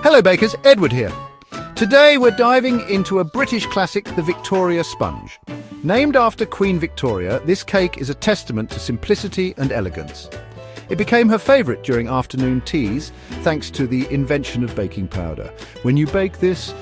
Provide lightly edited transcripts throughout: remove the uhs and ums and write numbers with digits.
Hello bakers, Edward here. Today we're diving into a British classic, the Victoria sponge. Named after Queen Victoria, this cake is a testament to simplicity and elegance. It became her favourite during afternoon teas, thanks to the invention of baking powder. When you bake this,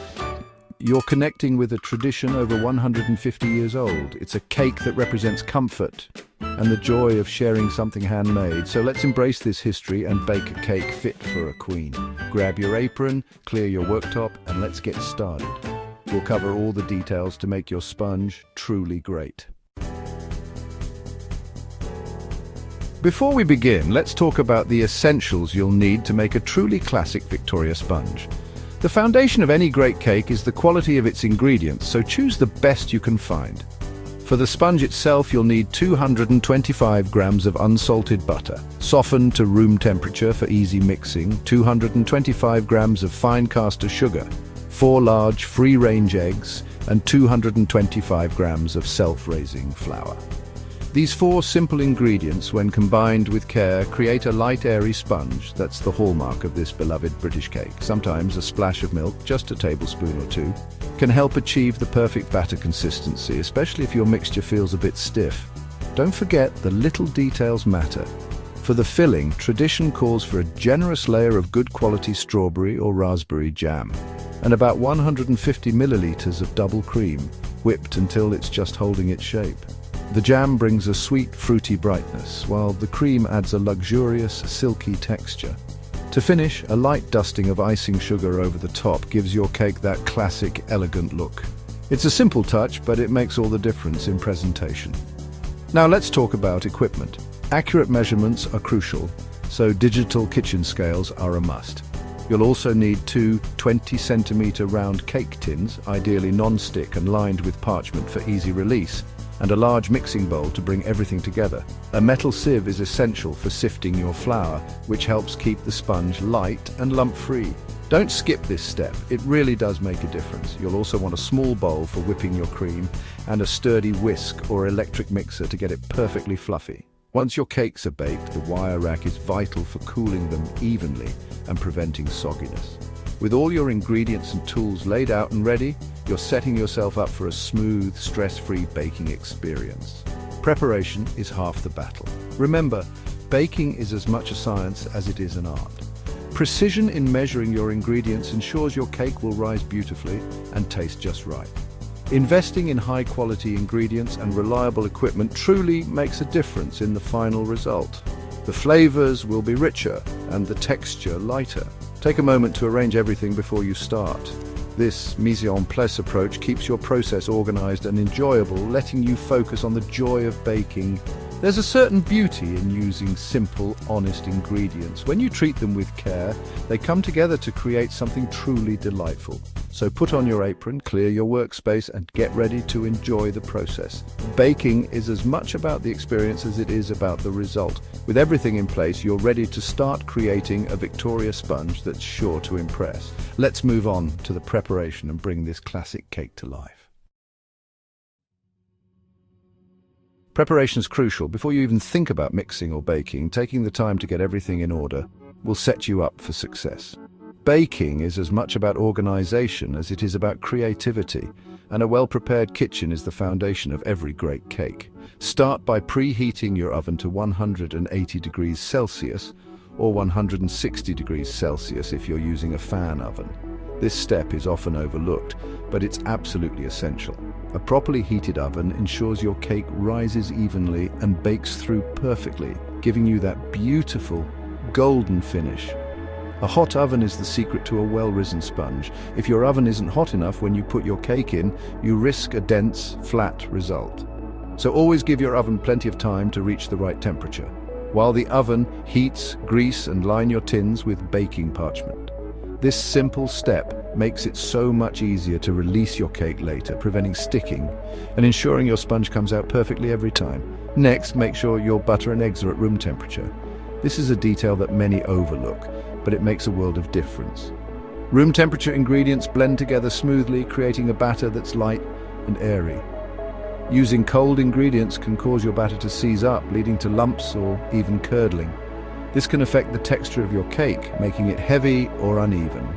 you're connecting with a tradition over 150 years old. It's a cake that represents comfort and the joy of sharing something handmade. So let's embrace this history and bake a cake fit for a queen. Grab your apron, clear your worktop, and let's get started. We'll cover all the details to make your sponge truly great. Before we begin, let's talk about the essentials you'll need to make a truly classic Victoria sponge. The foundation of any great cake is the quality of its ingredients, so choose the best you can find. For the sponge itself, you'll need 225 grams of unsalted butter, softened to room temperature for easy mixing, 225 grams of fine caster sugar, 4 large free-range eggs, and 225 grams of self-raising flour. These 4 simple ingredients, when combined with care, create a light, airy sponge that's the hallmark of this beloved British cake. Sometimes a splash of milk, just a tablespoon or 2, can help achieve the perfect batter consistency, especially if your mixture feels a bit stiff. Don't forget, the little details matter. For the filling, tradition calls for a generous layer of good quality strawberry or raspberry jam, and about 150 milliliters of double cream, whipped until it's just holding its shape. The jam brings a sweet, fruity brightness, while the cream adds a luxurious, silky texture. To finish, a light dusting of icing sugar over the top gives your cake that classic, elegant look. It's a simple touch, but it makes all the difference in presentation. Now let's talk about equipment. Accurate measurements are crucial, so digital kitchen scales are a must. You'll also need 2 20-centimeter round cake tins, ideally non-stick and lined with parchment for easy release, and a large mixing bowl to bring everything together. A metal sieve is essential for sifting your flour, which helps keep the sponge light and lump-free. Don't skip this step, it really does make a difference. You'll also want a small bowl for whipping your cream and a sturdy whisk or electric mixer to get it perfectly fluffy. Once your cakes are baked, the wire rack is vital for cooling them evenly and preventing sogginess. With all your ingredients and tools laid out and ready, you're setting yourself up for a smooth, stress-free baking experience. Preparation is half the battle. Remember, baking is as much a science as it is an art. Precision in measuring your ingredients ensures your cake will rise beautifully and taste just right. Investing in high-quality ingredients and reliable equipment truly makes a difference in the final result. The flavors will be richer and the texture lighter. Take a moment to arrange everything before you start. This mise-en-place approach keeps your process organized and enjoyable, letting you focus on the joy of baking. There's a certain beauty in using simple, honest ingredients. When you treat them with care, they come together to create something truly delightful. So put on your apron, clear your workspace, and get ready to enjoy the process. Baking is as much about the experience as it is about the result. With everything in place, you're ready to start creating a Victoria sponge that's sure to impress. Let's move on to the preparation and bring this classic cake to life. Preparation is crucial. Before you even think about mixing or baking, taking the time to get everything in order will set you up for success. Baking is as much about organization as it is about creativity, and a well-prepared kitchen is the foundation of every great cake. Start by preheating your oven to 180 degrees Celsius or 160 degrees Celsius if you're using a fan oven. This step is often overlooked, but it's absolutely essential. A properly heated oven ensures your cake rises evenly and bakes through perfectly, giving you that beautiful golden finish. A hot oven is the secret to a well-risen sponge. If your oven isn't hot enough when you put your cake in, you risk a dense, flat result. So always give your oven plenty of time to reach the right temperature. While the oven heats, grease and line your tins with baking parchment. This simple step makes it so much easier to release your cake later, preventing sticking and ensuring your sponge comes out perfectly every time. Next, make sure your butter and eggs are at room temperature. This is a detail that many overlook, but it makes a world of difference. Room temperature ingredients blend together smoothly, creating a batter that's light and airy. Using cold ingredients can cause your batter to seize up, leading to lumps or even curdling. This can affect the texture of your cake, making it heavy or uneven.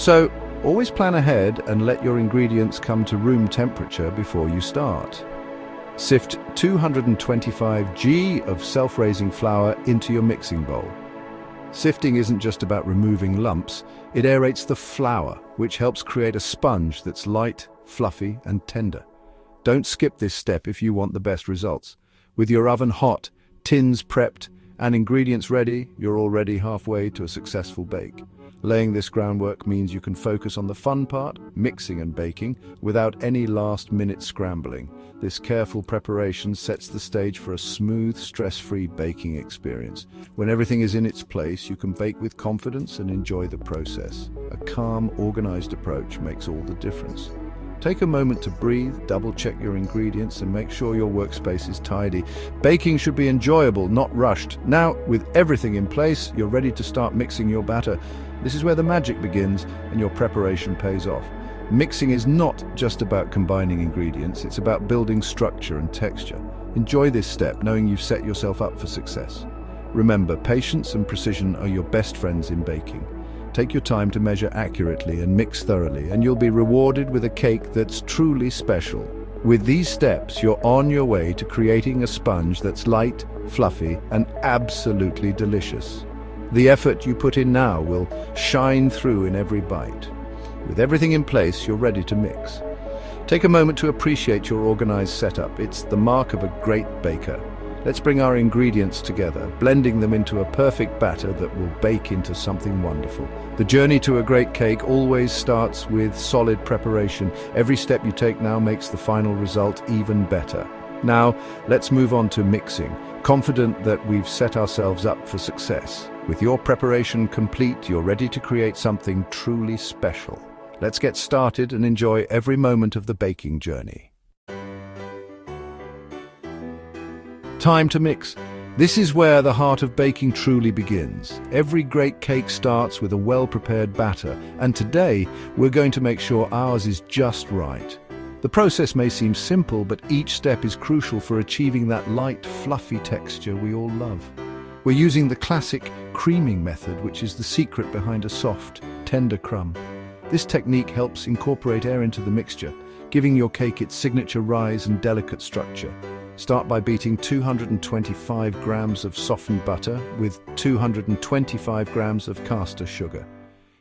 So, always plan ahead and let your ingredients come to room temperature before you start. Sift 225 g of self-raising flour into your mixing bowl. Sifting isn't just about removing lumps, it aerates the flour, which helps create a sponge that's light, fluffy, and tender. Don't skip this step if you want the best results. With your oven hot, tins prepped, and ingredients ready, you're already halfway to a successful bake. Laying this groundwork means you can focus on the fun part, mixing and baking, without any last-minute scrambling. This careful preparation sets the stage for a smooth, stress-free baking experience. When everything is in its place, you can bake with confidence and enjoy the process. A calm, organized approach makes all the difference. Take a moment to breathe, double-check your ingredients, and make sure your workspace is tidy. Baking should be enjoyable, not rushed. Now, with everything in place, you're ready to start mixing your batter. This is where the magic begins and your preparation pays off. Mixing is not just about combining ingredients, it's about building structure and texture. Enjoy this step, knowing you've set yourself up for success. Remember, patience and precision are your best friends in baking. Take your time to measure accurately and mix thoroughly, and you'll be rewarded with a cake that's truly special. With these steps, you're on your way to creating a sponge that's light, fluffy, and absolutely delicious. The effort you put in now will shine through in every bite. With everything in place, you're ready to mix. Take a moment to appreciate your organized setup. It's the mark of a great baker. Let's bring our ingredients together, blending them into a perfect batter that will bake into something wonderful. The journey to a great cake always starts with solid preparation. Every step you take now makes the final result even better. Now, let's move on to mixing, confident that we've set ourselves up for success. With your preparation complete, you're ready to create something truly special. Let's get started and enjoy every moment of the baking journey. Time to mix. This is where the heart of baking truly begins. Every great cake starts with a well-prepared batter, and today we're going to make sure ours is just right. The process may seem simple, but each step is crucial for achieving that light, fluffy texture we all love. We're using the classic creaming method, which is the secret behind a soft, tender crumb. This technique helps incorporate air into the mixture, giving your cake its signature rise and delicate structure. Start by beating 225 grams of softened butter with 225 grams of caster sugar.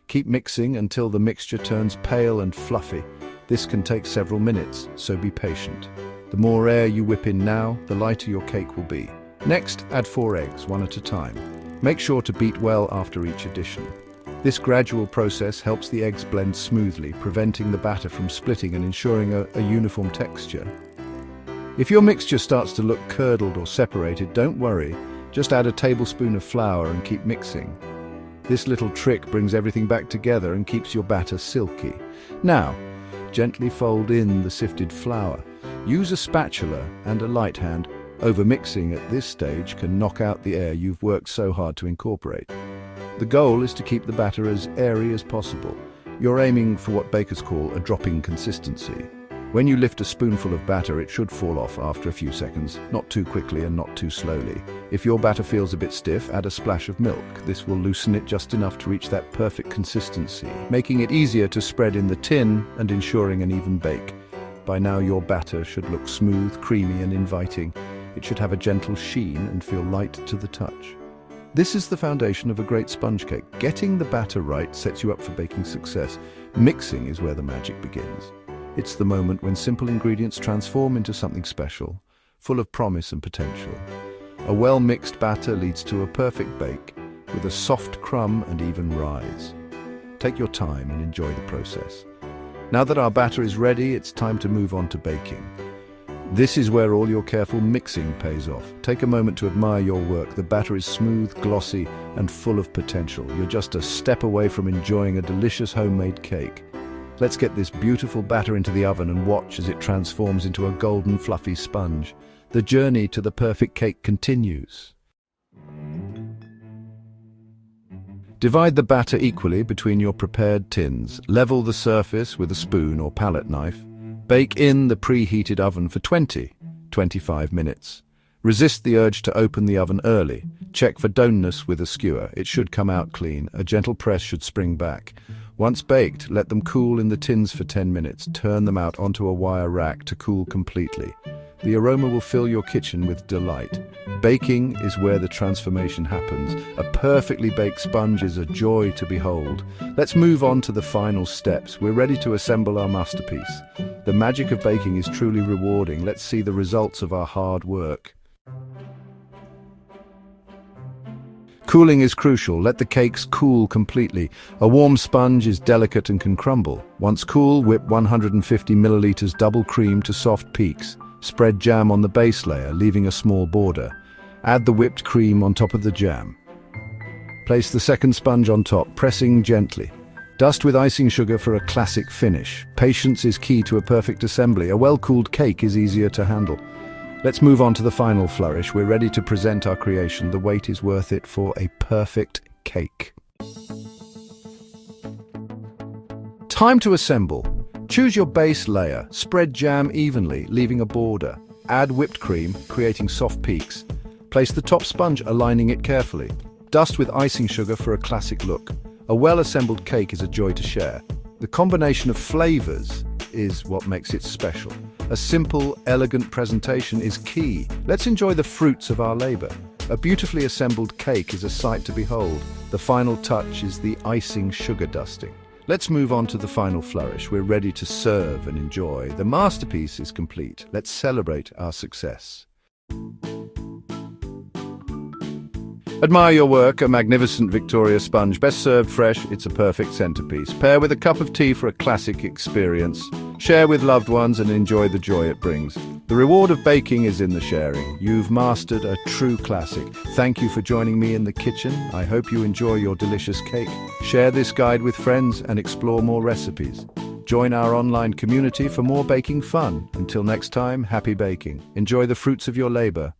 Keep mixing until the mixture turns pale and fluffy. This can take several minutes, so be patient. The more air you whip in now, the lighter your cake will be. Next, add 4 eggs, one at a time. Make sure to beat well after each addition. This gradual process helps the eggs blend smoothly, preventing the batter from splitting and ensuring a uniform texture. If your mixture starts to look curdled or separated, don't worry. Just add a tablespoon of flour and keep mixing. This little trick brings everything back together and keeps your batter silky. Now, gently fold in the sifted flour. Use a spatula and a light hand. Overmixing at this stage can knock out the air you've worked so hard to incorporate. The goal is to keep the batter as airy as possible. You're aiming for what bakers call a dropping consistency. When you lift a spoonful of batter, it should fall off after a few seconds, not too quickly and not too slowly. If your batter feels a bit stiff, add a splash of milk. This will loosen it just enough to reach that perfect consistency, making it easier to spread in the tin and ensuring an even bake. By now your batter should look smooth, creamy and inviting. It should have a gentle sheen and feel light to the touch. This is the foundation of a great sponge cake. Getting the batter right sets you up for baking success. Mixing is where the magic begins. It's the moment when simple ingredients transform into something special, full of promise and potential. A well-mixed batter leads to a perfect bake, with a soft crumb and even rise. Take your time and enjoy the process. Now that our batter is ready, it's time to move on to baking. This is where all your careful mixing pays off. Take a moment to admire your work. The batter is smooth, glossy, and full of potential. You're just a step away from enjoying a delicious homemade cake. Let's get this beautiful batter into the oven and watch as it transforms into a golden, fluffy sponge. The journey to the perfect cake continues. Divide the batter equally between your prepared tins. Level the surface with a spoon or palette knife. Bake in the preheated oven for 20-25 minutes. Resist the urge to open the oven early. Check for doneness with a skewer. It should come out clean. A gentle press should spring back. Once baked, let them cool in the tins for 10 minutes. Turn them out onto a wire rack to cool completely. The aroma will fill your kitchen with delight. Baking is where the transformation happens. A perfectly baked sponge is a joy to behold. Let's move on to the final steps. We're ready to assemble our masterpiece. The magic of baking is truly rewarding. Let's see the results of our hard work. Cooling is crucial. Let the cakes cool completely. A warm sponge is delicate and can crumble. Once cool, whip 150 milliliters double cream to soft peaks. Spread jam on the base layer, leaving a small border. Add the whipped cream on top of the jam. Place the second sponge on top, pressing gently. Dust with icing sugar for a classic finish. Patience is key to a perfect assembly. A well-cooled cake is easier to handle. Let's move on to the final flourish. We're ready to present our creation. The wait is worth it for a perfect cake. Time to assemble. Choose your base layer. Spread jam evenly, leaving a border. Add whipped cream, creating soft peaks. Place the top sponge, aligning it carefully. Dust with icing sugar for a classic look. A well-assembled cake is a joy to share. The combination of flavors is what makes it special. A simple, elegant presentation is key. Let's enjoy the fruits of our labor. A beautifully assembled cake is a sight to behold. The final touch is the icing sugar dusting. Let's move on to the final flourish. We're ready to serve and enjoy. The masterpiece is complete. Let's celebrate our success. Admire your work, a magnificent Victoria sponge. Best served fresh, it's a perfect centerpiece. Pair with a cup of tea for a classic experience. Share with loved ones and enjoy the joy it brings. The reward of baking is in the sharing. You've mastered a true classic. Thank you for joining me in the kitchen. I hope you enjoy your delicious cake. Share this guide with friends and explore more recipes. Join our online community for more baking fun. Until next time, happy baking. Enjoy the fruits of your labor.